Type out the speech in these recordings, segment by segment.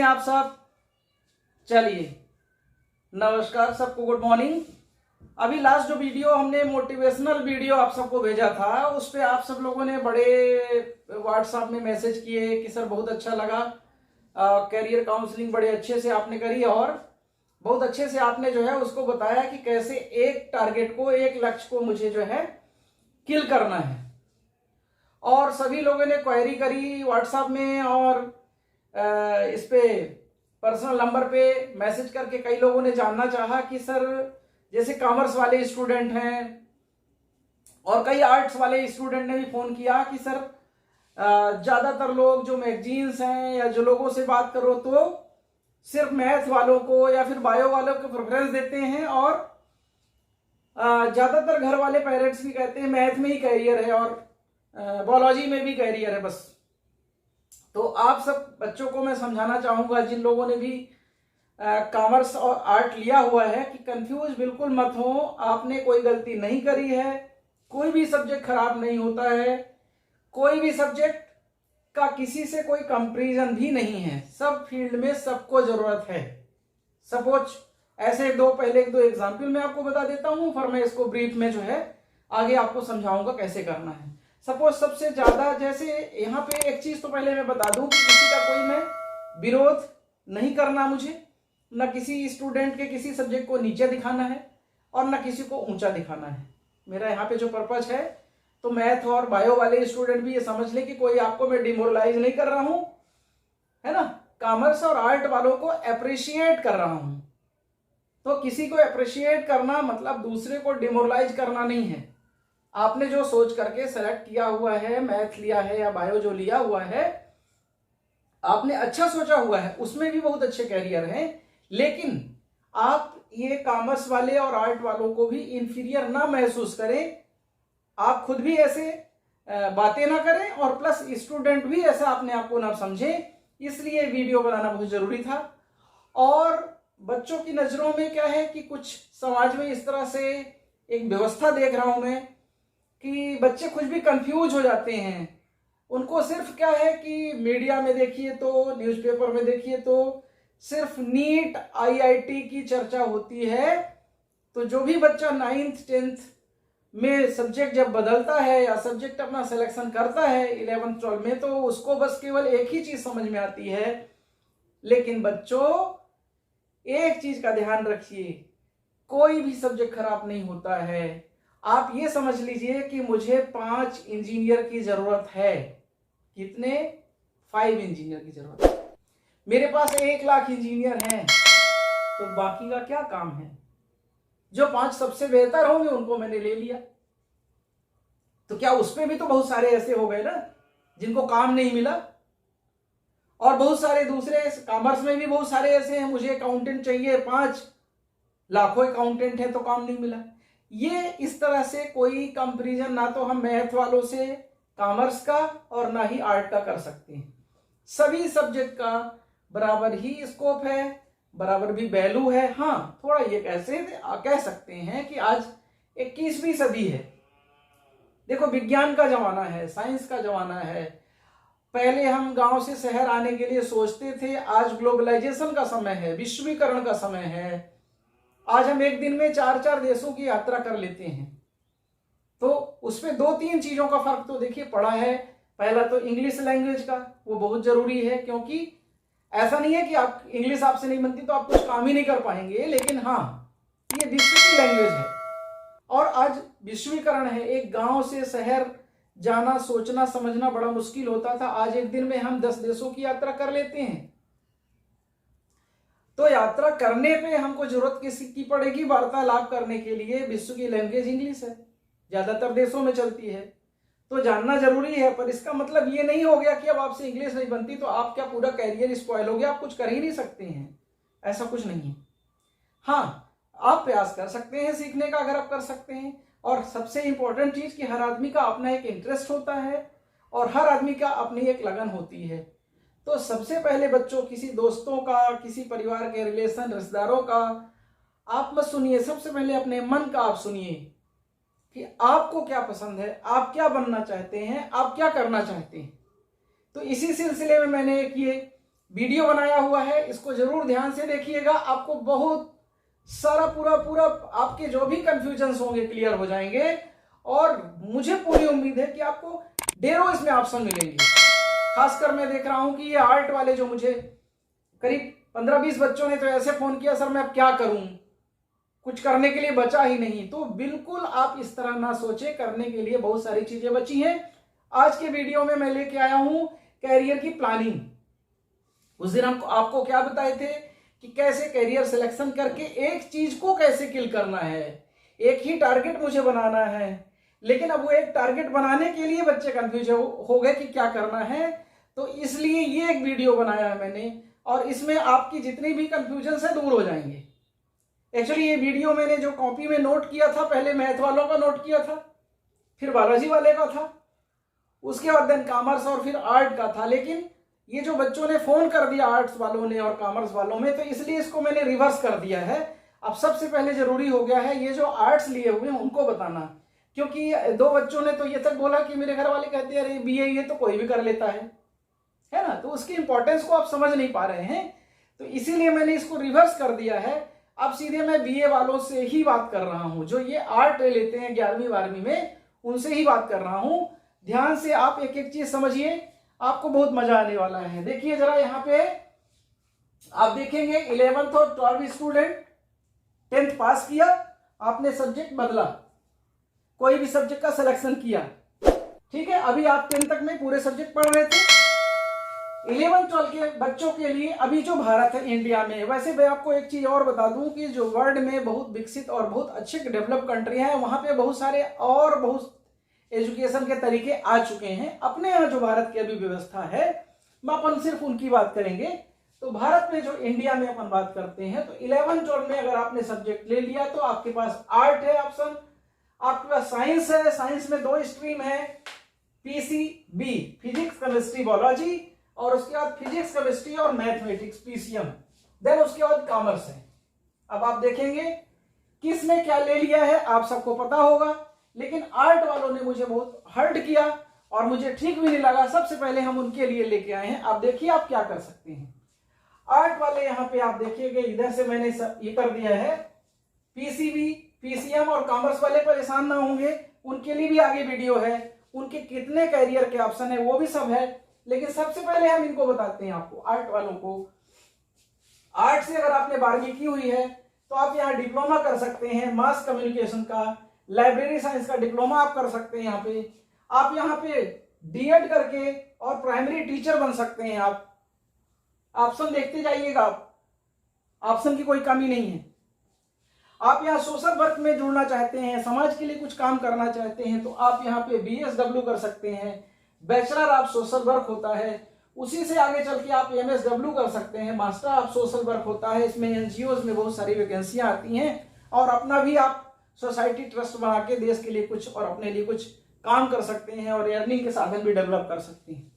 हैं आप सब? चलिए, नमस्कार सबको, गुड मॉर्निंग। अभी लास्ट जो वीडियो हमने मोटिवेशनल वीडियो आप सबको भेजा था, उस पे आप सब लोगों ने बड़े व्हाट्सएप में मैसेज किए कि सर बहुत अच्छा लगा, कैरियर काउंसलिंग बड़े अच्छे से आपने करी और बहुत अच्छे से आपने जो है उसको बताया कि कैसे एक टारगेट को, एक लक्ष्य को मुझे जो है किल करना है। और सभी लोगों ने क्वेरी करी व्हाट्सएप में और इस पे पर्सनल नंबर पे मैसेज करके कई लोगों ने जानना चाहा कि सर जैसे कॉमर्स वाले स्टूडेंट हैं और कई आर्ट्स वाले स्टूडेंट ने भी फोन किया कि सर ज्यादातर लोग जो मैगजीन्स हैं या जो लोगों से बात करो तो सिर्फ मैथ वालों को या फिर बायो वालों को प्रेफरेंस देते हैं और ज्यादातर घर वाले पेरेंट्स भी कहते हैं मैथ में ही कैरियर है और बायोलॉजी में भी कैरियर है बस। तो आप सब बच्चों को मैं समझाना चाहूंगा, जिन लोगों ने भी कॉमर्स और आर्ट लिया हुआ है, कि कंफ्यूज बिल्कुल मत हो। आपने कोई गलती नहीं करी है, कोई भी सब्जेक्ट खराब नहीं होता है, कोई भी सब्जेक्ट का किसी से कोई कंपैरिजन भी नहीं है। सब फील्ड में सबको जरूरत है। सपोज ऐसे पहले एक दो एग्जाम्पल मैं आपको बता देता हूं, फिर मैं इसको ब्रीफ में जो है आगे आपको समझाऊंगा कैसे करना है। सपोज सबसे ज्यादा, जैसे यहाँ पे एक चीज तो पहले मैं बता दूं कि किसी का कोई मैं विरोध नहीं करना, मुझे न किसी स्टूडेंट के किसी सब्जेक्ट को नीचे दिखाना है और न किसी को ऊंचा दिखाना है। मेरा यहाँ पे जो पर्पज है, तो मैथ और बायो वाले स्टूडेंट भी ये समझ ले कि कोई आपको मैं डिमोरलाइज नहीं कर रहा हूं, है ना। कॉमर्स और आर्ट वालों को अप्रिशिएट कर रहा हूं। तो किसी को अप्रिशिएट करना मतलब दूसरे को डिमोरलाइज करना नहीं है। आपने जो सोच करके सेलेक्ट किया हुआ है, मैथ लिया है या बायो जो लिया हुआ है, आपने अच्छा सोचा हुआ है, उसमें भी बहुत अच्छे कैरियर हैं। लेकिन आप ये कॉमर्स वाले और आर्ट वालों को भी इंफीरियर ना महसूस करें, आप खुद भी ऐसे बातें ना करें और प्लस स्टूडेंट भी ऐसा अपने आप को ना समझे। इसलिए वीडियो बनाना बहुत जरूरी था। और बच्चों की नजरों में क्या है कि कुछ समाज में इस तरह से एक व्यवस्था देख रहा हूं मैं कि बच्चे कुछ भी कंफ्यूज हो जाते हैं। उनको सिर्फ क्या है कि मीडिया में देखिए तो, न्यूज़पेपर में देखिए तो सिर्फ नीट आईआईटी की चर्चा होती है। तो जो भी बच्चा 9th 10th में सब्जेक्ट जब बदलता है या सब्जेक्ट अपना सिलेक्शन करता है 11th 12th में, तो उसको बस केवल एक ही चीज समझ में आती है। लेकिन बच्चों, एक चीज का ध्यान रखिए, कोई भी सब्जेक्ट खराब नहीं होता है। आप ये समझ लीजिए कि मुझे 5 इंजीनियर की जरूरत है। कितने? 5 इंजीनियर की जरूरत है। मेरे पास 1 लाख इंजीनियर हैं, तो बाकी का क्या काम है? जो 5 सबसे बेहतर होंगे उनको मैंने ले लिया। तो क्या उसमें भी तो बहुत सारे ऐसे हो गए ना जिनको काम नहीं मिला, और बहुत सारे दूसरे कॉमर्स में भी बहुत सारे ऐसे हैं, मुझे अकाउंटेंट चाहिए 5, लाखों अकाउंटेंट है तो काम नहीं मिला। ये इस तरह से कोई कंपैरिजन ना तो हम मैथ वालों से कॉमर्स का और ना ही आर्ट का कर सकते हैं। सभी सब्जेक्ट का बराबर ही स्कोप है, बराबर भी वैल्यू है। हाँ, थोड़ा ये कैसे कह सकते हैं कि आज 21वीं सदी है। देखो, विज्ञान का जमाना है, साइंस का जमाना है। पहले हम गांव से शहर आने के लिए सोचते थे, आज ग्लोबलाइजेशन का समय है, विश्वीकरण का समय है। आज हम एक दिन में 4-4 देशों की यात्रा कर लेते हैं। तो उसमें 2-3 चीजों का फर्क तो देखिए पड़ा है। पहला तो इंग्लिश लैंग्वेज का, वो बहुत जरूरी है, क्योंकि ऐसा नहीं है कि आप इंग्लिश आपसे नहीं बनती तो आप कुछ काम ही नहीं कर पाएंगे, लेकिन हाँ, ये विश्व की लैंग्वेज है। और आज विश्वीकरण है, एक गांव से शहर जाना, सोचना समझना बड़ा मुश्किल होता था। आज एक दिन में हम 10 देशों की यात्रा कर लेते हैं। तो यात्रा करने पे हमको जरूरत किसकी पड़ेगी? वार्तालाप करने के लिए विश्व की लैंग्वेज इंग्लिश है, ज्यादातर देशों में चलती है, तो जानना जरूरी है। पर इसका मतलब ये नहीं हो गया कि अब आपसे इंग्लिश नहीं बनती तो आप क्या पूरा कैरियर स्पॉइल हो गया, आप कुछ कर ही नहीं सकते हैं। ऐसा कुछ नहीं है। हाँ, आप प्रयास कर सकते हैं सीखने का, अगर आप कर सकते हैं। और सबसे इंपॉर्टेंट चीज कि हर आदमी का अपना एक इंटरेस्ट होता है और हर आदमी का अपनी एक लगन होती है। तो सबसे पहले बच्चों, किसी दोस्तों का, किसी परिवार के रिलेशन, रिश्तेदारों का आप मत सुनिए। सबसे पहले अपने मन का आप सुनिए कि आपको क्या पसंद है, आप क्या बनना चाहते हैं, आप क्या करना चाहते हैं। तो इसी सिलसिले में मैंने एक ये वीडियो बनाया हुआ है, इसको जरूर ध्यान से देखिएगा। आपको बहुत सारा पूरा आपके जो भी कंफ्यूजन होंगे क्लियर हो जाएंगे और मुझे पूरी उम्मीद है कि आपको ढेरों इसमें ऑप्शन मिलेंगे। खासकर मैं देख रहा हूं कि ये आर्ट वाले जो मुझे करीब 15-20 बच्चों ने तो ऐसे फोन किया, सर मैं अब क्या करूं, कुछ करने के लिए बचा ही नहीं। तो बिल्कुल आप इस तरह ना सोचे, करने के लिए बहुत सारी चीजें बची हैं। आज के वीडियो में मैं लेके आया हूं कैरियर की प्लानिंग। उस दिन हम आपको क्या बताए थे कि कैसे कैरियर सिलेक्शन करके एक चीज को कैसे किल करना है, एक ही टारगेट मुझे बनाना है। लेकिन अब वो एक टारगेट बनाने के लिए बच्चे कंफ्यूज हो गए कि क्या करना है, तो इसलिए ये एक वीडियो बनाया है मैंने और इसमें आपकी जितनी भी कंफ्यूजन है दूर हो जाएंगे। एक्चुअली ये वीडियो मैंने जो कॉपी में नोट किया था, पहले मैथ वालों का नोट किया था, फिर बायोलॉजी वाले का था, उसके बाद देन कॉमर्स और फिर आर्ट का था। लेकिन ये जो बच्चों ने फोन कर दिया आर्ट्स वालों ने और कॉमर्स वालों में, तो इसलिए इसको मैंने रिवर्स कर दिया है। अब सबसे पहले जरूरी हो गया है ये जो आर्ट्स लिए हुए हैं उनको बताना, क्योंकि 2 बच्चों ने तो ये तक बोला कि मेरे घर वाले कहते हैं अरे बीए ये तो कोई भी कर लेता है ना, तो उसकी इंपॉर्टेंस को आप समझ नहीं पा रहे हैं। तो इसीलिए मैंने इसको रिवर्स कर दिया है। अब सीधे मैं बीए वालों से ही बात कर रहा हूं, जो ये आर्ट ले लेते हैं 11वीं 12वीं में, उनसे ही बात कर रहा हूं। ध्यान से आप एक एक चीज समझिए, आपको बहुत मजा आने वाला है। देखिए जरा यहाँ पे आप देखेंगे 11th और 12वीं स्टूडेंट, 10th पास किया, आपने सब्जेक्ट बदला, कोई भी सब्जेक्ट का सिलेक्शन किया, ठीक है। अभी आप 10th तक में पूरे सब्जेक्ट पढ़ रहे थे। 11th-12 के बच्चों के लिए अभी जो भारत है इंडिया में, वैसे मैं आपको एक चीज और बता दूं कि जो वर्ल्ड में बहुत विकसित और बहुत अच्छे डेवलप कंट्री है, वहां पे बहुत सारे और बहुत एजुकेशन के तरीके आ चुके हैं। अपने यहाँ जो भारत की अभी व्यवस्था है, मैं अपन सिर्फ उनकी बात करेंगे। तो भारत में जो इंडिया में अपन बात करते हैं, तो 11th-12 में अगर आपने सब्जेक्ट ले लिया तो आपके पास आर्ट है ऑप्शन, आपके पास साइंस है, साइंस में 2 स्ट्रीम है, पीसीबी फिजिक्स केमिस्ट्री बायोलॉजी, और उसके बाद फिजिक्स केमिस्ट्री और मैथमेटिक्स पीसीएम, देन उसके बाद कॉमर्स है। अब आप देखेंगे किसने क्या ले लिया है, आप सबको पता होगा, लेकिन आर्ट वालों ने मुझे बहुत हर्ट किया और मुझे ठीक भी नहीं लगा। सबसे पहले हम उनके लिए लेके आए हैं। आप देखिए आप क्या कर सकते हैं। आर्ट वाले यहाँ पे आप देखिएगा, इधर से मैंने ये कर दिया है पीसीबी पीसीएम, और कॉमर्स वाले परेशान ना होंगे, उनके लिए भी आगे वीडियो है, उनके कितने कैरियर के ऑप्शन है वो भी सब है। लेकिन सबसे पहले हम इनको बताते हैं आपको, आर्ट वालों को। आर्ट से अगर आपने 12वीं की हुई है तो आप यहाँ डिप्लोमा कर सकते हैं मास कम्युनिकेशन का, लाइब्रेरी साइंस का डिप्लोमा आप कर सकते हैं। आप यहाँ पे डीएड करके और प्राइमरी टीचर बन सकते हैं। आप ऑप्शन देखते जाइएगा, ऑप्शन की कोई कमी नहीं है। आप यहाँ सोशल वर्क में जुड़ना चाहते हैं, समाज के लिए कुछ काम करना चाहते हैं, तो आप यहाँ पे बीएसडब्ल्यू कर सकते हैं, बैचलर ऑफ सोशल वर्क होता है। उसी से आगे चल के आप एमएसडब्ल्यू कर सकते हैं, मास्टर ऑफ सोशल वर्क होता है। इसमें एनजीओज में बहुत सारी वैकेंसियां आती हैं और अपना भी आप सोसाइटी ट्रस्ट बना के देश के लिए कुछ और अपने लिए कुछ काम कर सकते हैं और अर्निंग के साधन भी डेवलप कर सकते हैं।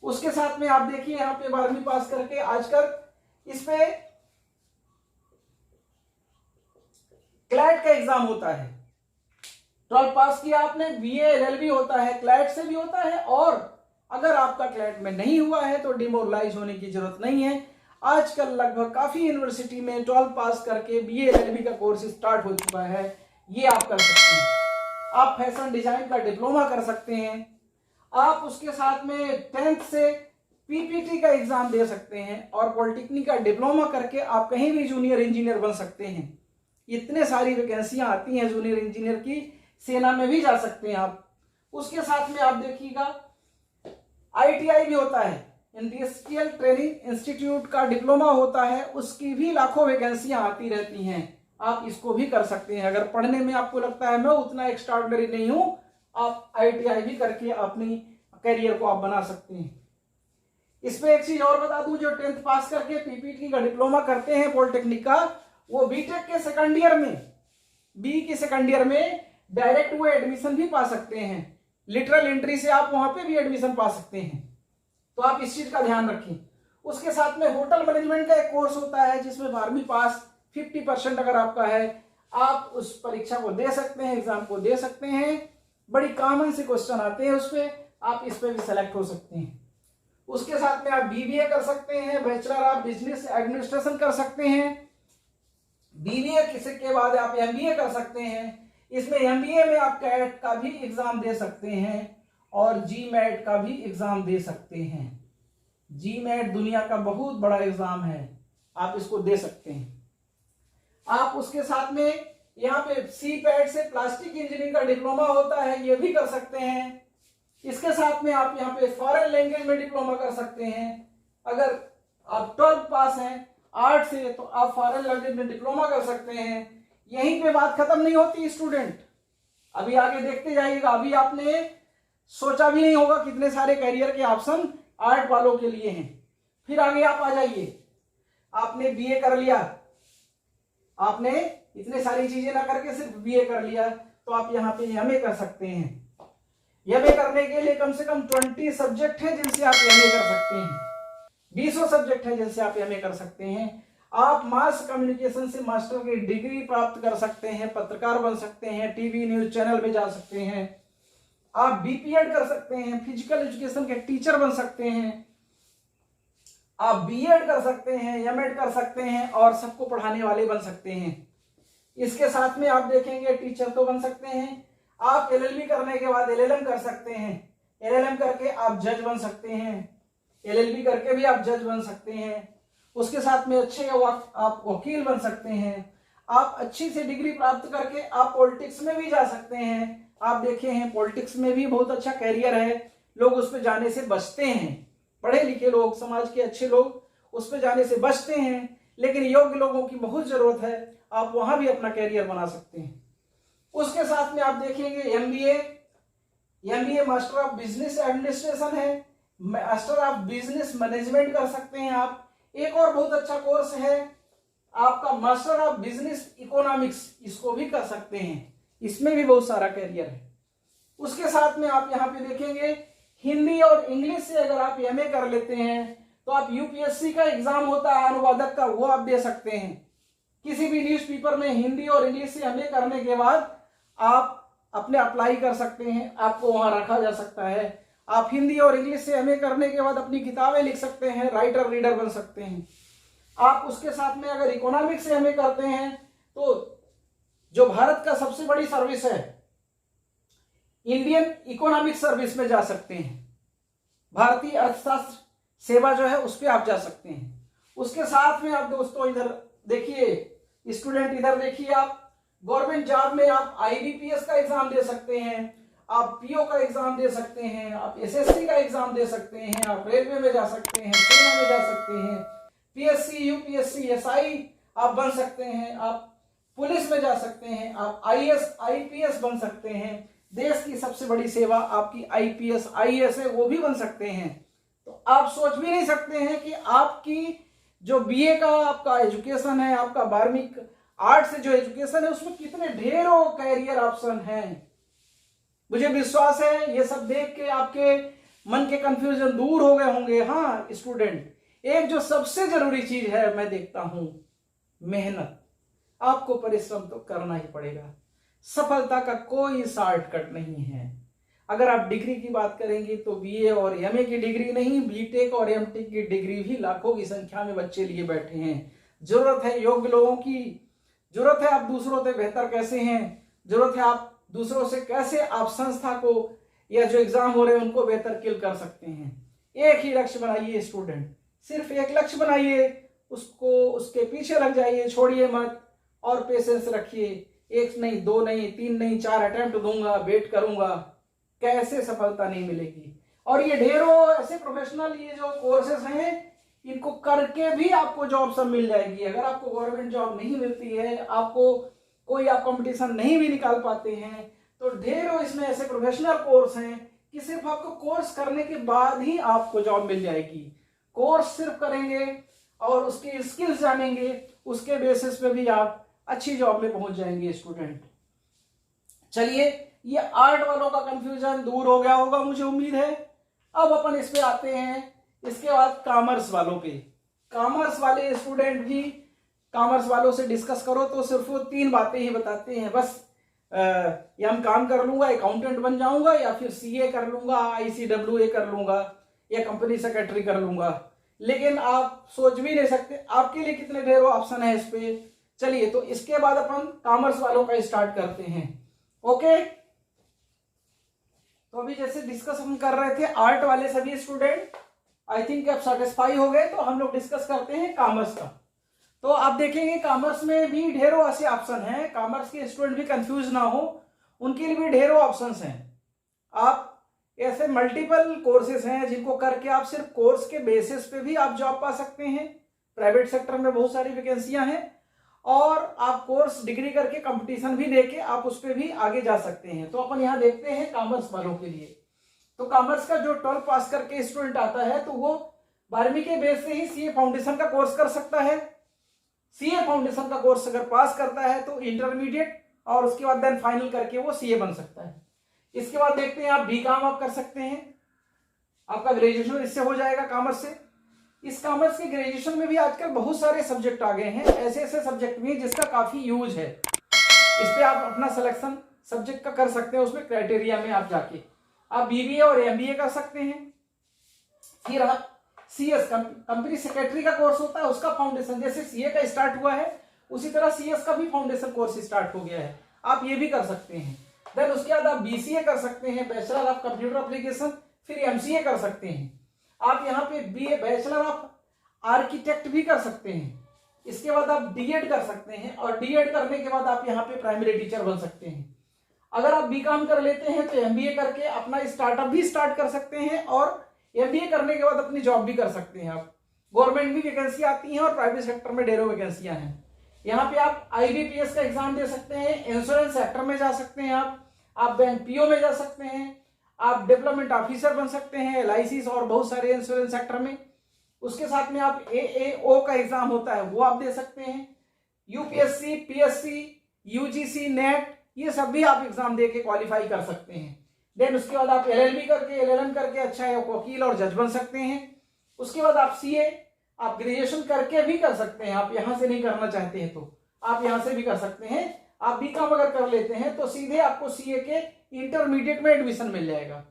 उसके साथ में आप देखिए यहाँ पे 12वीं पास करके आजकल इस पे क्लैट का एग्जाम होता है। 12 पास किया आपने, बीए एलएलबी होता है, क्लैट से भी होता है। और अगर आपका क्लैट में नहीं हुआ है तो डिमोरलाइज होने की जरूरत नहीं है। आजकल लगभग काफी यूनिवर्सिटी में 12 पास करके बीए एलएलबी का कोर्स स्टार्ट हो चुका है, ये आप कर सकते हैं। आप फैशन डिजाइन का डिप्लोमा कर सकते हैं। आप उसके साथ में 10th से पीपीटी का एग्जाम दे सकते हैं और पॉलिटेक्निक का डिप्लोमा करके आप कहीं भी जूनियर इंजीनियर बन सकते हैं। इतने सारी वैकेंसियां आती हैं जूनियर इंजीनियर की, सेना में भी जा सकते हैं आप। उसके साथ में आप देखिएगा आईटीआई भी होता है, इंडस्ट्रियल ट्रेनिंग इंस्टीट्यूट का डिप्लोमा होता है, उसकी भी लाखों वैकेंसियां आती रहती हैं। आप इसको भी कर सकते हैं। अगर पढ़ने में आपको लगता है मैं उतना एक्स्ट्राऑर्डिनरी नहीं हूं, आप आईटीआई भी करके अपनी करियर को आप बना सकते हैं। इसमें एक चीज और बता दूं, जो 10th पास करके पीपीटी का डिप्लोमा करते हैं पॉलिटेक्निक का, वो बीटेक के सेकंड ईयर में, बी के सेकंड ईयर में डायरेक्ट वो एडमिशन भी पा सकते हैं। लिटरल एंट्री से आप वहां पे भी एडमिशन पा सकते हैं। तो आप इस चीज का ध्यान रखें। उसके साथ में होटल मैनेजमेंट का एक कोर्स होता है जिसमें 12वीं पास 50% अगर आपका है, आप उस परीक्षा को दे सकते हैं, एग्जाम को दे सकते हैं। बड़ी कॉमन से क्वेश्चन आते हैं उस पर, आप इस पे भी सेलेक्ट हो सकते हैं। उसके साथ में आप बीबीए कर सकते हैं, बैचलर ऑफ बिजनेस एडमिनिस्ट्रेशन कर सकते हैं। बीबीए के बाद आप एमबीए कर सकते हैं। इसमें एमबीए में आप कैट का भी एग्जाम दे सकते हैं और जीमैट का भी एग्जाम दे सकते हैं। जीमैट दुनिया का बहुत बड़ा एग्जाम है, आप इसको दे सकते हैं। आप उसके साथ में यहाँ पे सीपैट से प्लास्टिक इंजीनियरिंग का डिप्लोमा होता है, ये भी कर सकते हैं। इसके साथ में आप यहाँ पे फॉरेन लैंग्वेज में डिप्लोमा कर सकते हैं। अगर आप 12th पास हैं आर्ट से तो आप फॉरेन लैंग्वेज में डिप्लोमा कर सकते हैं। यहीं पे बात खत्म नहीं होती स्टूडेंट, अभी आगे देखते जाइएगा। अभी आपने सोचा भी नहीं होगा कितने सारे करियर के ऑप्शन आर्ट वालों के लिए हैं। फिर आगे आप आ जाइए, आपने बीए कर लिया, आपने इतने सारी चीजें ना करके सिर्फ बीए कर लिया, तो आप यहाँ पे एमए कर सकते हैं। एमए करने के लिए कम से कम 20 सब्जेक्ट हैं जिनसे आप एमए कर सकते हैं, 20 सब्जेक्ट हैं जिनसे आप एमए कर सकते हैं। आप मास कम्युनिकेशन से मास्टर की डिग्री प्राप्त कर सकते हैं, पत्रकार बन सकते हैं, टीवी न्यूज चैनल पे जा सकते हैं, आप बीपीएड कर सकते हैं, फिजिकल एजुकेशन के टीचर बन सकते हैं, आप बीएड कर सकते हैं, एमएड कर सकते हैं और सबको पढ़ाने वाले बन सकते हैं। इसके साथ में आप देखेंगे टीचर तो बन सकते हैं। आप एलएलबी करने के बाद एलएलएम कर सकते हैं, एलएलएम करके आप जज बन सकते हैं, एलएलबी करके भी आप जज बन सकते हैं। उसके साथ में अच्छे आप वकील बन सकते हैं। आप अच्छी सी डिग्री प्राप्त करके आप पॉलिटिक्स में भी जा सकते हैं। आप देखे हैं पॉलिटिक्स में भी बहुत अच्छा कैरियर है, लोग उस पर जाने से बचते हैं, पढ़े लिखे लोग, समाज के अच्छे लोग उस पर जाने से बचते हैं, लेकिन योग्य लोगों की बहुत जरूरत है, आप वहां भी अपना कैरियर बना सकते हैं। उसके साथ में आप देखेंगे MBA master of business administration है, मास्टर ऑफ बिजनेस मैनेजमेंट कर सकते हैं आप। एक और बहुत अच्छा कोर्स है आपका मास्टर ऑफ बिजनेस इकोनॉमिक्स, इसको भी कर सकते हैं, इसमें भी बहुत सारा कैरियर है। उसके साथ में आप यहाँ पे देखेंगे हिंदी और इंग्लिश से अगर आप एमए कर लेते हैं तो आप यूपीएससी का एग्जाम होता है अनुवादक का, वो आप दे सकते हैं। किसी भी न्यूज़पेपर में हिंदी और इंग्लिश से एमए करने के बाद आप अपने अप्लाई कर सकते हैं, आपको वहां रखा जा सकता है। आप हिंदी और इंग्लिश से एमए करने के बाद अपनी किताबें लिख सकते हैं, राइटर रीडर बन सकते हैं। आप उसके साथ में अगर इकोनॉमिक्स से एमए करते हैं तो जो भारत का सबसे बड़ी सर्विस है इंडियन इकोनॉमिक सर्विस में जा सकते हैं, भारतीय अर्थशास्त्र सेवा जो है उस पर आप जा सकते हैं। उसके साथ में आप दोस्तों इधर देखिए, स्टूडेंट इधर देखिए, आप गवर्नमेंट जॉब में आप आईबीपीएस का एग्जाम दे सकते हैं, आप पीओ का एग्जाम दे सकते हैं, आप एसएससी का एग्जाम दे सकते हैं, आप रेलवे में जा सकते हैं, सेना में जा सकते हैं, पीएससी यूपीएससी एसआई आप बन सकते हैं, आप पुलिस में जा सकते हैं, आप आईएएस आईपीएस बन सकते हैं। देश की सबसे बड़ी सेवा आपकी आईपीएस आईएएस है, वो भी बन सकते हैं। तो आप सोच भी नहीं सकते हैं कि आपकी जो बीए का आपका एजुकेशन है, आपका 12वीं आर्ट से जो एजुकेशन है, उसमें कितने ढेरों कैरियर ऑप्शन हैं। मुझे विश्वास है ये सब देख के आपके मन के कंफ्यूजन दूर हो गए होंगे। हाँ स्टूडेंट, एक जो सबसे जरूरी चीज है मैं देखता हूं, मेहनत। आपको परिश्रम तो करना ही पड़ेगा, सफलता का कोई शॉर्टकट नहीं है। अगर आप डिग्री की बात करेंगे तो बीए और एमए की डिग्री नहीं, बीटेक और एमटेक की डिग्री भी लाखों की संख्या में बच्चे लिए बैठे हैं। जरूरत है योग्य लोगों की, जरूरत है आप दूसरों से बेहतर कैसे हैं, जरूरत है आप दूसरों से कैसे आप संस्था को या जो एग्जाम हो रहे हैं उनको बेहतर किल कर सकते हैं। एक ही लक्ष्य बनाइए स्टूडेंट, सिर्फ एक लक्ष्य बनाइए, उसको उसके पीछे लग जाइए, छोड़िए मत और पेशेंस रखिए। 1 नहीं 2 नहीं 3 नहीं 4 अटेम्प्ट दूंगा, वेट करूंगा, कैसे सफलता नहीं मिलेगी। और ये ढेरों ऐसे प्रोफेशनल ये जो कोर्सेस हैं, इनको करके भी आपको जॉब सब मिल जाएगी। अगर आपको गवर्नमेंट जॉब नहीं मिलती है, आपको कोई आप कंपटीशन नहीं भी निकाल पाते हैं, तो ढेरों इसमें ऐसे प्रोफेशनल कोर्स हैं कि सिर्फ आपको कोर्स करने के बाद ही आपको जॉब मिल जाएगी। कोर्स सिर्फ करेंगे और उसकी स्किल्स जानेंगे, उसके बेसिस पे भी आप अच्छी जॉब में पहुंच जाएंगे स्टूडेंट। चलिए, ये आर्ट वालों का कंफ्यूजन दूर हो गया होगा मुझे उम्मीद है। अब अपन इस पे आते हैं इसके बाद कॉमर्स वालों पे। कॉमर्स वाले स्टूडेंट भी कॉमर्स वालों से डिस्कस करो तो सिर्फ वो 3 बातें ही बताते हैं, बस या हम काम कर लूंगा, अकाउंटेंट बन जाऊंगा, या फिर सीए कर लूंगा, आईसीडब्ल्यूए कर लूंगा। या कंपनी सेक्रेटरी कर लूंगा, लेकिन आप सोच भी नहीं सकते आपके लिए कितने ढेरों ऑप्शन है इस पे। चलिए, तो इसके बाद अपन कॉमर्स वालों का स्टार्ट करते हैं। ओके, तो अभी जैसे डिस्कस हम कर रहे थे आर्ट वाले सभी स्टूडेंट, आई थिंक आप सेटिस्फाई हो गए। तो हम लोग डिस्कस करते हैं कॉमर्स का। तो आप देखेंगे कॉमर्स में भी ढेरों ऐसे ऑप्शन हैं, कॉमर्स के स्टूडेंट भी कंफ्यूज ना हो, उनके लिए भी ढेरों ऑप्शंस हैं। आप ऐसे मल्टीपल कोर्सेज हैं जिनको करके आप सिर्फ कोर्स के बेसिस पे भी आप जॉब पा सकते हैं। प्राइवेट सेक्टर में बहुत सारी वैकेंसियां हैं, और आप कोर्स डिग्री करके कंपटीशन भी देके आप उस पर भी आगे जा सकते हैं। तो अपन यहाँ देखते हैं कॉमर्स वालों के लिए। तो कॉमर्स का जो 12 पास करके स्टूडेंट आता है तो वो 12वीं के बेस से ही सीए फाउंडेशन का कोर्स कर सकता है। सीए फाउंडेशन का कोर्स अगर पास करता है तो इंटरमीडिएट और उसके बाद देन फाइनल करके वो सीए बन सकता है। इसके बाद देखते हैं आप बीकॉम आप कर सकते हैं, आपका ग्रेजुएशन इससे हो जाएगा कॉमर्स से। इस कॉमर्स के ग्रेजुएशन में भी आजकल बहुत सारे सब्जेक्ट आ गए हैं, ऐसे ऐसे सब्जेक्ट में जिसका काफी यूज है। इस पे आप अपना सिलेक्शन सब्जेक्ट का कर सकते हैं, उसमें क्राइटेरिया में आप जाके आप बीबीए और एमबीए कर सकते हैं। फिर आप सीएस कंपनी सेक्रेटरी का कोर्स होता है, उसका फाउंडेशन जैसे सीए का स्टार्ट हुआ है उसी तरह सीएस का भी फाउंडेशन कोर्स स्टार्ट हो गया है, आप ये भी कर सकते हैं। देन उसके बाद आप बीसीए कर सकते हैं, बैचलर ऑफ कंप्यूटर एप्लीकेशन। फिर एमसीए कर सकते हैं आप, यहाँ पे बीए बैचलर ऑफ आर्किटेक्ट भी कर सकते हैं। इसके बाद आप डीएड कर सकते हैं, और डीएड करने के बाद आप यहाँ पे प्राइमरी टीचर बन सकते हैं। अगर आप बीकॉम कर लेते हैं तो एमबीए करके अपना स्टार्टअप भी स्टार्ट कर सकते हैं, और एमबीए करने के बाद अपनी जॉब भी कर सकते हैं आप। गवर्नमेंट भी वैकेंसी आती है और प्राइवेट सेक्टर में ढेरों वैकेंसियां हैं। यहाँ पे आप आईबीपीएस का एग्जाम दे सकते हैं, इंश्योरेंस सेक्टर में जा सकते हैं आप बैंक पीओ में जा सकते हैं, आप डेवलपमेंट ऑफिसर बन सकते हैं एलआईसी और बहुत सारे इंश्योरेंस सेक्टर में। उसके साथ में आप एएओ का एग्जाम होता है वो आप दे सकते हैं। यूपीएससी, पीएससी, यूजीसी, नेट, ये सब भी आप एग्जाम दे के क्वालिफाई कर सकते हैं। देन उसके बाद आप एलएलबी करके, एलएलएम करके अच्छा है वकील और जज बन सकते हैं। उसके बाद आप सीए, आप ग्रेजुएशन करके भी कर सकते हैं, आप यहां से नहीं करना चाहते हैं तो आप यहां से भी कर सकते हैं। आप बीकॉम अगर कर लेते हैं तो सीधे आपको सीए के इंटरमीडिएट में एडमिशन मिल जाएगा,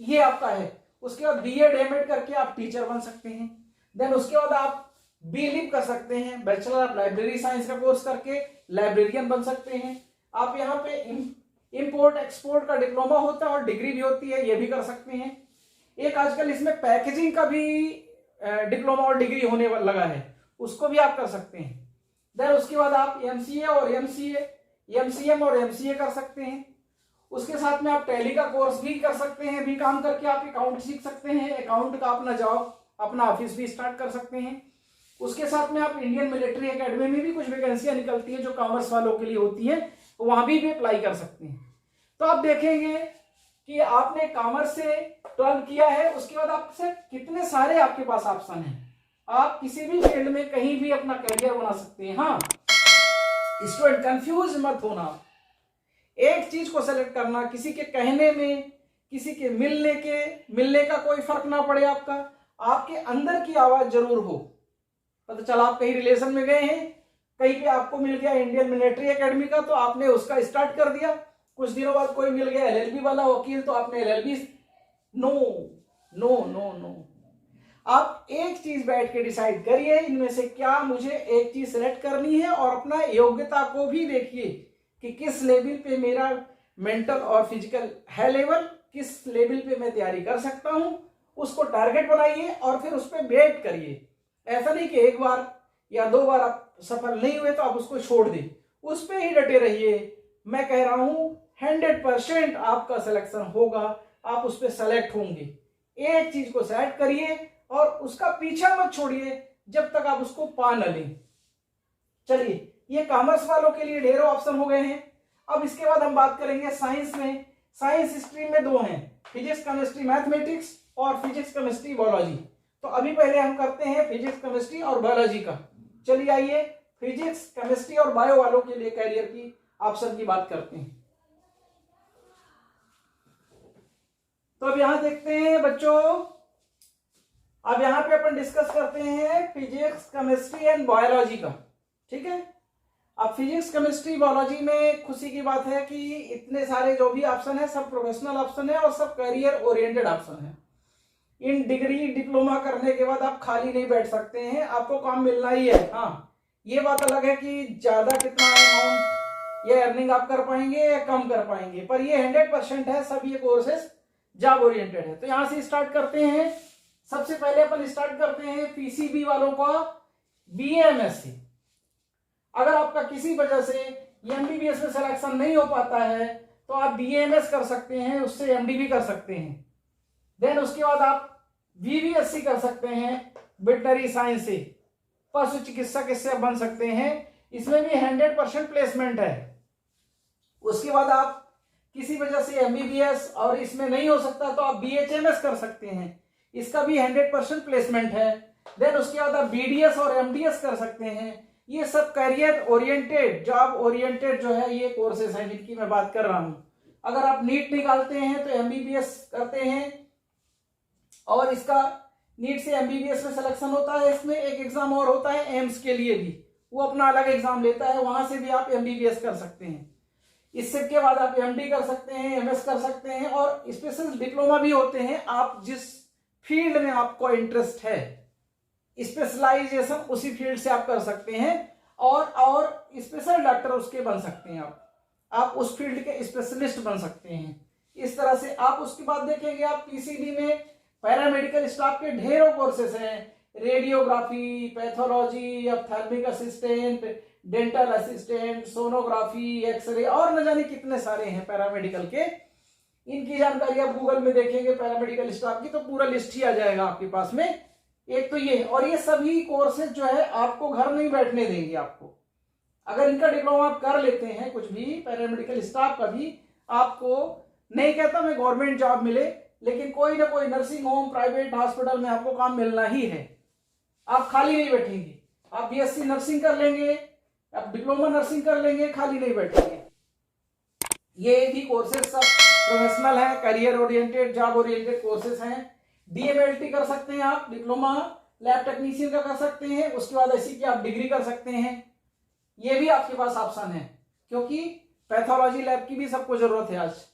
ये आपका है। उसके बाद बीएड एमएड करके आप टीचर बन सकते हैं। देन उसके बाद आप बीलिप कर सकते हैं, बैचलर ऑफ लाइब्रेरी साइंस का कोर्स करके लाइब्रेरियन बन सकते हैं। आप यहाँ पे इंपोर्ट एक्सपोर्ट का डिप्लोमा होता है और डिग्री भी होती है, ये भी कर सकते हैं। एक आजकल इसमें पैकेजिंग का भी डिप्लोमा और डिग्री होने लगा है, उसको भी आप कर सकते हैं। देन उसके बाद आप एमसीए और एमसीएम और एमसीए कर सकते हैं। उसके साथ में आप टैली का कोर्स भी कर सकते हैं, भी काम करके आप अकाउंट सीख सकते हैं, अकाउंट का अपना जॉब अपना ऑफिस भी स्टार्ट कर सकते हैं। उसके साथ में आप इंडियन मिलिट्री एकेडमी में भी कुछ वैकेंसियां निकलती हैं जो कॉमर्स वालों के लिए होती है, तो वहां भी अप्लाई कर सकते हैं। तो आप देखेंगे कि आपने कॉमर्स से 12 किया है, उसके बाद आपसे कितने सारे आपके पास ऑप्शन हैं, आप किसी भी फील्ड में कहीं भी अपना करियर बना सकते हैं। हाँ, स्टूडेंट कंफ्यूज मत होना, एक चीज को सेलेक्ट करना, किसी के कहने में, किसी के मिलने का कोई फर्क ना पड़े, आपके अंदर की आवाज जरूर हो। पता चला आप कहीं रिलेशन में गए हैं, कहीं पे आपको मिल गया इंडियन मिलिट्री एकेडमी का तो आपने उसका स्टार्ट कर दिया, कुछ दिनों बाद कोई मिल गया एलएलबी वाला वकील तो आपने LLB. No no no no, आप एक चीज बैठ के डिसाइड करिए, इनमें से क्या मुझे एक चीज सेलेक्ट करनी है, और अपना योग्यता को भी देखिए कि किस लेवल पे मेरा मेंटल और फिजिकल है लेवल, किस लेवल पे मैं तैयारी कर सकता हूं, उसको टारगेट बनाइए और फिर उस पर वेट करिए। ऐसा नहीं कि एक बार या 2 बार आप सफल नहीं हुए तो आप उसको छोड़ दें, उस पर ही डटे रहिए। मैं कह रहा हूं 100% आपका सिलेक्शन होगा, आप उस पर सेलेक्ट होंगे। एक चीज को सेलेक्ट करिए और उसका पीछा मत छोड़िए जब तक आप उसको पा न लें। चलिए, ये कॉमर्स वालों के लिए ढेरों ऑप्शन हो गए हैं। अब इसके बाद हम बात करेंगे साइंस में। साइंस स्ट्रीम में 2 हैं, फिजिक्स केमिस्ट्री मैथमेटिक्स और फिजिक्स केमिस्ट्री बायोलॉजी। तो अभी पहले हम करते हैं फिजिक्स केमिस्ट्री और बायोलॉजी का। चलिए आइए फिजिक्स केमिस्ट्री और बायो वालों के लिए कैरियर की ऑप्शन की बात करते हैं। तो अब यहां देखते हैं बच्चों, अब यहां पे अपन डिस्कस करते हैं फिजिक्स केमिस्ट्री एंड बायोलॉजी का, ठीक है। अब फिजिक्स केमिस्ट्री बायोलॉजी में खुशी की बात है कि इतने सारे जो भी ऑप्शन है सब प्रोफेशनल ऑप्शन है और सब करियर ओरिएंटेड ऑप्शन है। इन डिग्री डिप्लोमा करने के बाद आप खाली नहीं बैठ सकते हैं, आपको काम मिलना ही है। हाँ, ये बात अलग है कि ज्यादा कितना अमाउंट ये अर्निंग आप कर पाएंगे या कम कर पाएंगे, पर ये 100% है, सब ये कोर्सेज जॉब ओरिएंटेड है। तो यहां से स्टार्ट करते हैं। सबसे पहले अपन स्टार्ट करते हैं पीसीबी वालों का बीए एमएससी। अगर आपका किसी वजह से एमबीबीएस में सिलेक्शन नहीं हो पाता है तो आप बीएमएस कर सकते हैं, उससे एमडी भी कर सकते हैं। देन उसके बाद आप वीवीएससी कर सकते हैं वेटनरी साइंस से, पशु चिकित्सक इससे बन सकते हैं, इसमें भी 100% प्लेसमेंट है। उसके बाद आप किसी वजह से एमबीबीएस और इसमें नहीं हो सकता तो आप बीएचएमएस कर सकते हैं, इसका भी 100% प्लेसमेंट है। देन उसके बाद आप बीडीएस और एमडीएस कर सकते हैं। ये सब करियर ओरिएंटेड, जॉब ओरिएंटेड जो है ये कोर्सेज हैं जिनकी मैं बात कर रहा हूं। अगर आप नीट निकालते हैं तो एमबीबीएस करते हैं और इसका नीट से एमबीबीएस में सिलेक्शन होता है। इसमें एक एग्जाम और होता है एम्स के लिए भी, वो अपना अलग एग्जाम लेता है, वहां से भी आप एमबीबीएस कर सकते हैं। इससे के बाद आप एमडी कर सकते हैं, एमएस कर सकते हैं और स्पेशल डिप्लोमा भी होते हैं। आप जिस फील्ड में आपको इंटरेस्ट है, स्पेशलाइजेशन उसी फील्ड से आप कर सकते हैं और स्पेशल डॉक्टर उसके बन सकते हैं। आप उस फील्ड के स्पेशलिस्ट बन सकते हैं। इस तरह से आप उसके बाद देखेंगे आप पीसीबी में पैरामेडिकल स्टाफ के ढेरों कोर्सेस हैं, radiography, pathology, ophthalmic assistant, dental assistant, sonography, x-ray और न जाने कितने सारे हैं पैरामेडिकल के। इनकी जानकारी आप गूगल में देखेंगे पैरामेडिकल स्टाफ की तो पूरा लिस्ट ही आ जाएगा आपके पास में। एक तो ये, और ये सभी कोर्सेज जो है आपको घर नहीं बैठने देंगे। आपको अगर इनका डिप्लोमा आप कर लेते हैं, कुछ भी पैरामेडिकल स्टाफ का भी, आपको नहीं कहता मैं गवर्नमेंट जॉब मिले, लेकिन कोई ना कोई नर्सिंग होम, प्राइवेट हॉस्पिटल में आपको काम मिलना ही है। आप खाली नहीं बैठेंगे। आप बीएससी नर्सिंग कर लेंगे, आप डिप्लोमा नर्सिंग कर लेंगे, खाली नहीं बैठेंगे। ये भी कोर्सेज सब प्रोफेशनल है, career oriented, job oriented courses हैं। डीएमएलटी कर सकते हैं आप, डिप्लोमा लैब टेक्नीशियन का कर सकते हैं। उसके बाद ऐसी की आप डिग्री कर सकते हैं, ये भी आपके पास ऑप्शन है, क्योंकि पैथोलॉजी लैब की भी सबको जरूरत है। आज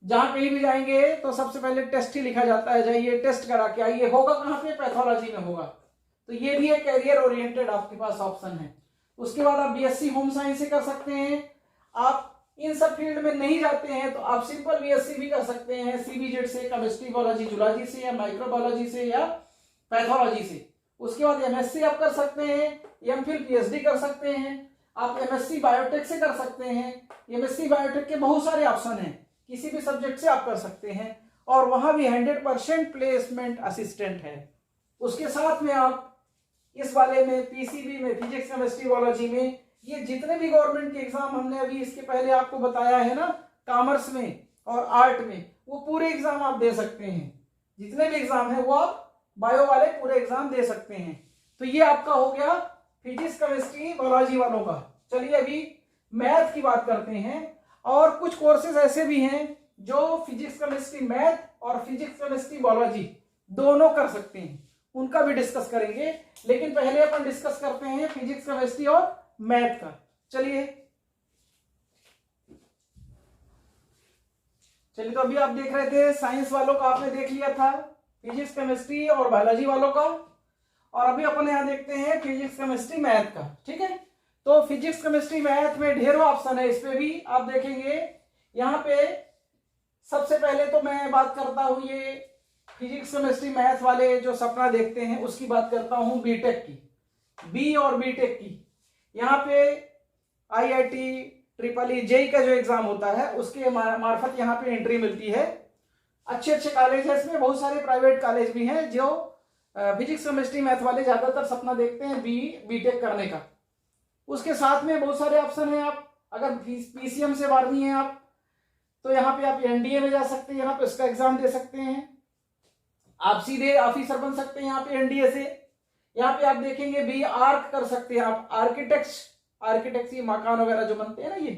जहां कहीं भी जाएंगे तो सबसे पहले टेस्ट ही लिखा जाता है, जाइए टेस्ट करा के आइए। होगा कहां पे? पैथोलॉजी में होगा। तो ये भी एक कैरियर ओरिएंटेड आपके पास ऑप्शन है। उसके बाद आप बीएससी होम साइंस से कर सकते हैं। आप इन सब फील्ड में नहीं जाते हैं तो आप सिंपल बीएससी भी कर सकते हैं, सीबीजेड से, केमिस्ट्री, बायोलॉजी, जूलॉजी से या माइक्रोबायोलॉजी से या पैथोलॉजी से। उसके बाद एमएससी आप कर सकते हैं, एमफिल पीएचडी कर सकते हैं। आप एमएससी बायोटेक से कर सकते हैं। एमएससी बायोटेक के बहुत सारे ऑप्शन हैं, किसी भी सब्जेक्ट से आप कर सकते हैं और वहां भी 100% प्लेसमेंट असिस्टेंट है। उसके साथ में आप इस वाले में पीसीबी में फिजिक्स, केमिस्ट्री, बायोलॉजी में ये जितने भी गवर्नमेंट के एग्जाम हमने अभी इसके पहले आपको बताया है ना, कॉमर्स में और आर्ट में, वो पूरे एग्जाम आप दे सकते हैं। जितने भी एग्जाम है वो आप बायो वाले पूरे एग्जाम दे सकते हैं। तो ये आपका हो गया फिजिक्स, केमिस्ट्री, बायोलॉजी वालों का। चलिए अभी मैथ की बात करते हैं। और कुछ कोर्सेज ऐसे भी हैं जो फिजिक्स, केमिस्ट्री, मैथ और फिजिक्स, केमिस्ट्री, बायोलॉजी दोनों कर सकते हैं, उनका भी डिस्कस करेंगे। लेकिन पहले अपन डिस्कस करते हैं फिजिक्स, केमिस्ट्री और मैथ का। चलिए तो अभी आप देख रहे थे साइंस वालों का, आपने देख लिया था फिजिक्स, केमिस्ट्री और बायोलॉजी वालों का, और अभी अपन यहां देखते हैं फिजिक्स, केमिस्ट्री, मैथ का। ठीक है, तो फिजिक्स, केमिस्ट्री, मैथ में ढेरों ऑप्शन है। इस पे भी आप देखेंगे यहाँ पे सबसे पहले तो मैं बात करता हूं ये फिजिक्स, केमिस्ट्री, मैथ वाले जो सपना देखते हैं उसकी बात करता हूं बीटेक की, बी और बीटेक की। यहाँ पे आईआईटी, ट्रिपल ई, जेई का जो एग्जाम होता है उसके मार्फत यहाँ पे एंट्री मिलती है। अच्छे अच्छे कॉलेज है इसमें, बहुत सारे प्राइवेट कॉलेज भी हैं जो फिजिक्स, केमिस्ट्री, मैथ वाले ज्यादातर सपना देखते हैं बीटेक करने का। उसके साथ में बहुत सारे ऑप्शन हैं। आप अगर पीसीएम से बारहवीं है आप, तो यहाँ पे आप एनडीए में जा सकते हैं, यहाँ पे उसका एग्जाम दे सकते हैं। आप सीधे ऑफिसर बन सकते हैं यहाँ पे एनडीए से। यहाँ पे आप देखेंगे बी आर्क कर सकते हैं आप, आर्किटेक्ट ये मकान वगैरह जो बनते हैं ना, ये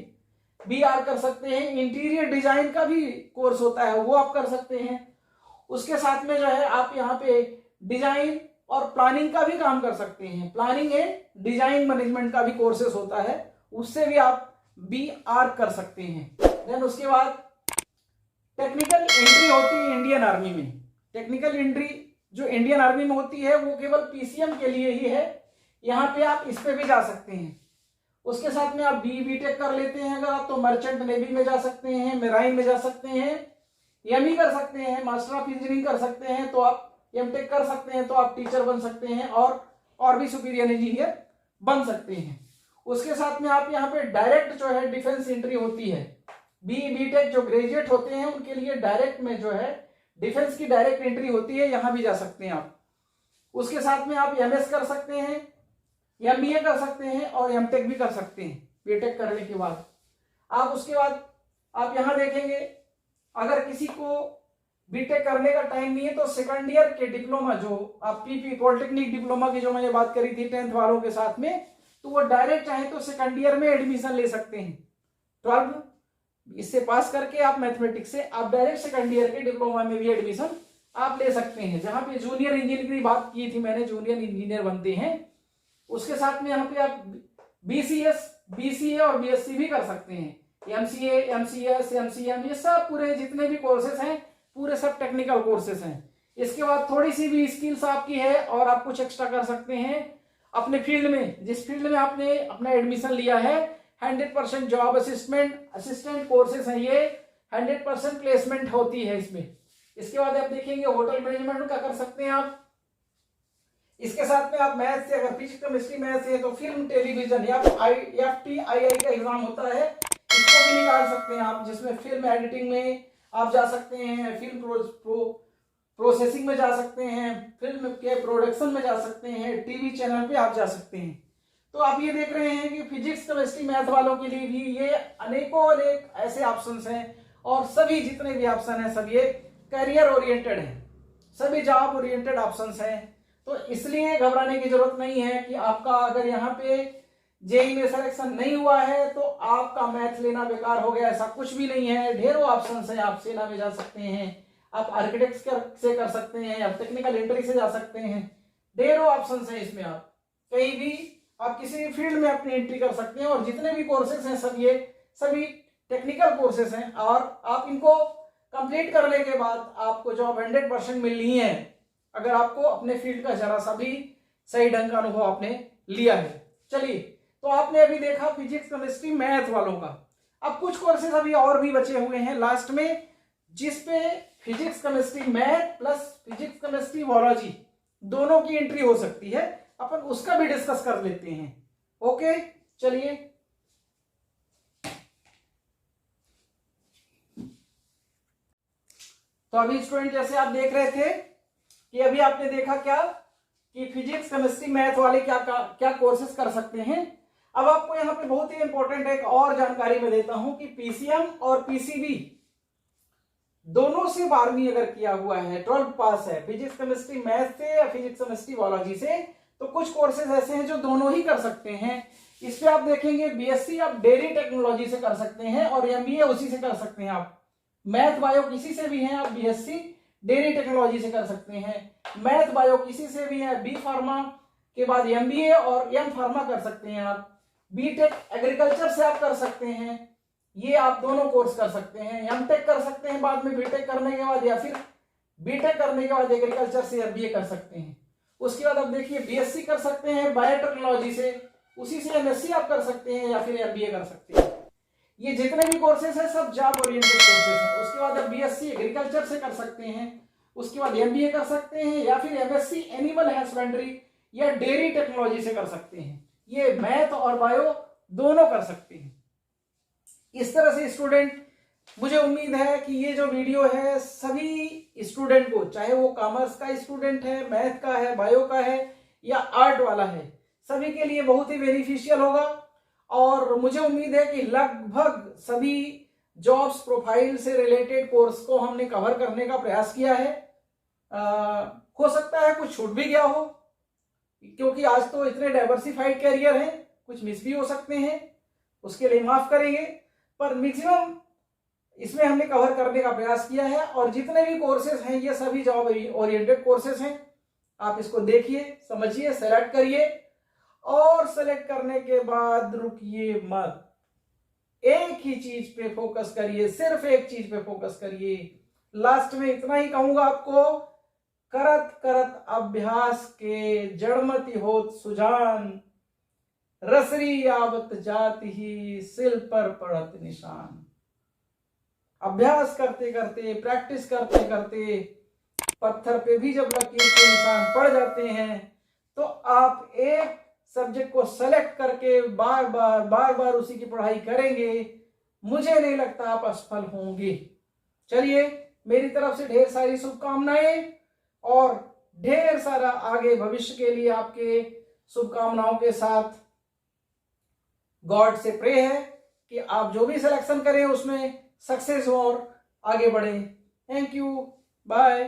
बी आर्क कर सकते हैं। इंटीरियर डिजाइन का भी कोर्स होता है, वो आप कर सकते हैं। उसके साथ में जो है आप यहाँ पे डिजाइन और प्लानिंग का भी काम कर सकते हैं, प्लानिंग एंड डिजाइन मैनेजमेंट का भी कोर्सेस होता है, उससे भी आप बी आर्क कर सकते हैं। देन उसके बाद टेक्निकल एंट्री होती है इंडियन आर्मी में। टेक्निकल एंट्री जो इंडियन आर्मी में होती है वो केवल पीसीएम के लिए ही है। यहाँ पे आप इस पे भी जा सकते हैं। उसके साथ में आप बीटेक कर लेते हैं अगर आप, तो मर्चेंट नेवी में जा सकते हैं, मेराइन में जा सकते हैं, एमई कर सकते हैं, मास्टर ऑफ इंजीनियरिंग कर सकते हैं, तो आप एमटेक कर सकते हैं, तो आप टीचर बन सकते हैं और भी सुपीरियर इंजीनियर बन सकते हैं। उसके साथ में आप यहाँ पे डायरेक्ट जो है डिफेंस एंट्री होती है। बीटेक जो ग्रेजुएट होते हैं उनके लिए डायरेक्ट में जो है डिफेंस की डायरेक्ट एंट्री होती है, यहां भी जा सकते हैं आप। उसके साथ में आप एमएस कर सकते हैं, एमबीए कर सकते हैं और एमटेक भी कर सकते हैं बीटेक करने के बाद। आप उसके बाद आप यहां देखेंगे अगर किसी को बीटेक करने का टाइम नहीं है तो सेकंड ईयर के डिप्लोमा जो आप पीपी पॉलिटेक्निक डिप्लोमा की जो मैंने बात करी थी 10th वालों के साथ में, तो वो डायरेक्ट चाहे तो सेकंड ईयर में एडमिशन ले सकते हैं। 12 इससे पास करके आप मैथमेटिक्स से आप डायरेक्ट सेकंड ईयर के डिप्लोमा में भी एडमिशन आप ले सकते हैं। जहां पे जूनियर इंजीनियर की बात की थी मैंने, जूनियर इंजीनियर बनते हैं। उसके साथ में यहाँ पे आप बीसीएस, बीसीए और बीएससी भी कर सकते हैं। एमसीए, एमसीएस, एमसीएम, ये सब पूरे जितने भी कोर्सेस हैं पूरे सब टेक्निकल कोर्सेस हैं। इसके बाद थोड़ी सी भी स्किल्स आपकी है और आप कुछ एक्स्ट्रा कर सकते हैं अपने फील्ड में, जिस फील्ड में आपने अपना एडमिशन लिया है। 100% जॉब असिस्टेंट कोर्सेस हैं ये, 100% प्लेसमेंट होती है इसमें। इसके बाद आप देखेंगे होटल मैनेजमेंट का कर सकते हैं आप। इसके साथ में आप मैथ से, अगर फिजिक्स केमिस्ट्री मैथ है तो फिल्म टेलीविजन या FTII का एग्जाम होता है, इसको भी निकाल सकते हैं आप, जिसमें फिल्म एडिटिंग में आप जा सकते हैं, फिल्म प्रोसेसिंग में जा सकते हैं, फिल्म के प्रोडक्शन में जा सकते हैं, टीवी चैनल पे आप जा सकते हैं। तो आप ये देख रहे हैं कि फिजिक्स केमिस्ट्री मैथ वालों के लिए भी ये अनेकों अनेक ऐसे ऑप्शंस हैं और सभी जितने भी ऑप्शन हैं सब ये करियर ओरिएंटेड हैं, सभी जॉब ओरिएंटेड ऑप्शंस हैं। तो इसलिए घबराने की जरूरत नहीं है कि आपका अगर यहाँ पे जेईई में सिलेक्शन नहीं हुआ है तो आपका मैथ लेना बेकार हो गया, ऐसा कुछ भी नहीं है। ढेरों ऑप्शंस हैं, आप सेना में जा सकते हैं, आप आर्किटेक्ट से कर सकते हैं, आप टेक्निकल एंट्री से जा सकते हैं, ढेरों ऑप्शंस हैं इसमें। आप कहीं भी आप किसी भी फील्ड में अपनी एंट्री कर सकते हैं और जितने भी कोर्सेज हैं सब ये सभी टेक्निकल कोर्सेज हैं और आप इनको कंप्लीट करने के बाद आपको जॉब 100% मिलनी है अगर आपको अपने फील्ड का जरा सा भी सही ढंग का अनुभव आपने लिया है। चलिए, तो आपने अभी देखा फिजिक्स केमिस्ट्री मैथ वालों का। अब कुछ कोर्सेज अभी और भी बचे हुए हैं लास्ट में, जिसपे physics chemistry math plus physics chemistry biology दोनों की एंट्री हो सकती है। अपन उसका भी डिस्कस कर लेते हैं। ओके, चलिए। तो अभी स्टूडेंट जैसे आप देख रहे थे कि अभी आपने देखा क्या कि फिजिक्स केमिस्ट्री मैथ वाले क्या कोर्सेज कर सकते हैं। अब आपको यहाँ पे बहुत ही इंपॉर्टेंट एक और जानकारी मैं देता हूं कि पीसीएम और पीसीबी दोनों से 12वीं अगर किया हुआ है, 12th पास है, फिजिक्स केमिस्ट्री मैथ से या फिजिक्स केमिस्ट्री बायोलॉजी से, तो कुछ कोर्सेज ऐसे हैं जो दोनों ही कर सकते हैं। इस पे आप देखेंगे बीएससी आप डेयरी टेक्नोलॉजी से कर सकते हैं और एमबीए उसी से कर सकते हैं। आप मैथ बायो किसी से भी हैं, आप बीएससी डेयरी टेक्नोलॉजी से कर सकते हैं। मैथ बायो किसी से भी है, बी फार्मा के बाद एमबीए और एम फार्मा कर सकते हैं। आप बीटेक एग्रीकल्चर से आप कर सकते हैं, ये आप दोनों कोर्स कर सकते हैं। एमटेक कर सकते हैं बाद में बीटेक करने के बाद, या फिर बीटेक करने के बाद एग्रीकल्चर से एमबीए कर सकते हैं। उसके बाद आप देखिए बीएससी कर सकते हैं बायोटेक्नोलॉजी से, उसी से एमएससी आप कर सकते हैं या फिर एमबीए कर सकते हैं। ये जितने भी कोर्सेज हैं सब जॉब ओरिएंटेड कोर्सेज हैं। उसके बाद आप बीएससी एग्रीकल्चर से कर सकते हैं, उसके बाद एमबीए कर सकते हैं या फिर एमएससी एनिमल हस्बेंड्री या डेयरी टेक्नोलॉजी से कर सकते हैं। ये मैथ और बायो दोनों कर सकते हैं। इस तरह से स्टूडेंट, मुझे उम्मीद है कि ये जो वीडियो है सभी स्टूडेंट को, चाहे वो कॉमर्स का स्टूडेंट है, मैथ का है, बायो का है या आर्ट वाला है, सभी के लिए बहुत ही बेनिफिशियल होगा। और मुझे उम्मीद है कि लगभग सभी जॉब्स प्रोफाइल से रिलेटेड कोर्स को हमने कवर करने का प्रयास किया है। हो सकता है कुछ छूट भी गया हो, क्योंकि आज तो इतने डाइवर्सिफाइड कैरियर हैं, कुछ मिस भी हो सकते हैं, उसके लिए माफ करेंगे, पर मैक्सिमम इसमें हमने कवर करने का प्रयास किया है। और जितने भी कोर्सेज हैं ये सभी जॉब ओरिएंटेड कोर्सेज हैं। आप इसको देखिए, समझिए, सेलेक्ट करिए और सेलेक्ट करने के बाद रुकिए मत, एक ही चीज पे फोकस करिए, सिर्फ एक चीज पे फोकस करिए। लास्ट में इतना ही कहूंगा आपको करत करत अभ्यास के जड़मति होत सुजान, रसरी आवत जाति ही सिल पर पड़त निशान। अभ्यास करते करते, प्रैक्टिस करते करते पत्थर पे भी जब लकीर के निशान पड़ जाते हैं तो आप एक सब्जेक्ट को सेलेक्ट करके बार बार उसी की पढ़ाई करेंगे, मुझे नहीं लगता आप असफल होंगे। चलिए, मेरी तरफ से ढेर सारी शुभकामनाएं और ढेर सारा आगे भविष्य के लिए आपके शुभकामनाओं के साथ गॉड से प्रे है कि आप जो भी सिलेक्शन करें उसमें सक्सेस हो और आगे बढ़े। Thank you, bye.